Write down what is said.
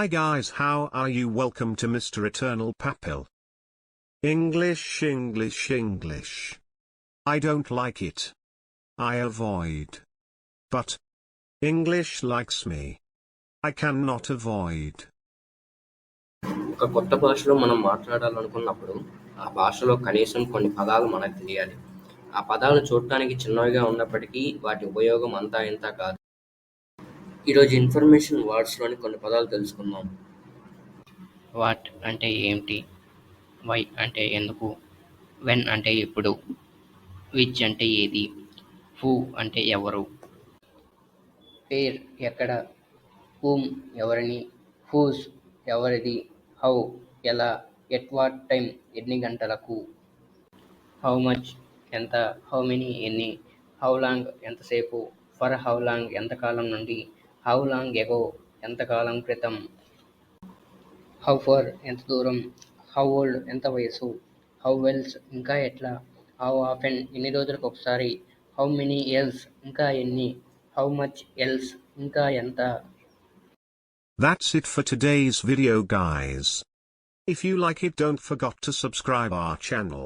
Hi guys, how are you? Welcome to Mr. Eternal Papil. English, English, English. I don't like it. I avoid. But English likes me. I cannot avoid. ఒక కొత్త భాషలో మనం మాట్లాడాలనుకున్నప్పుడు ఆ భాషలో కనీసం కొన్ని పదాలు మనకు తెలియాలి. ఆ పదాలు చూడటానికి చిన్నవిగా ఉన్నప్పటికీ వాటి ఉపయోగం అంతా ఇంతా కాదు. ఈరోజు ఇన్ఫర్మేషన్ వర్డ్స్లోని కొన్ని పదాలు తెలుసుకుందాం. వాట్ అంటే ఏమిటి, వై అంటే ఎందుకు, వెన్ అంటే ఎప్పుడు, విచ్ అంటే ఏది, హూ అంటే ఎవరు, వేర్ ఎక్కడ, హూమ్ ఎవరిని, హూస్ ఎవరిది, హౌ ఎలా, ఎట్ వాట్ టైం ఎన్ని గంటలకు, హౌ మచ్ ఎంత, హౌ మెనీ ఎన్ని, హౌ లాంగ్ ఎంతసేపు, ఫర్ హౌ లాంగ్ ఎంతకాలం నుండి, హౌ లాంగ్ ఎగో ఎంతకాలం క్రితం, హౌ ఫర్ ఎంత దూరం, హౌ ఓల్డ్ ఎంత వయసు, హౌ వెల్స్ ఇంకా ఎట్లా, హౌ ఆఫెన్ ఎన్ని రోజులకు ఒకసారి, హౌ మెనీ ఎల్స్ ఇంకా ఎన్ని, హౌ మచ్ ఎల్స్ ఇంకా ఎంత. That's it for today's video guys. If you like it, don't forget to subscribe our channel.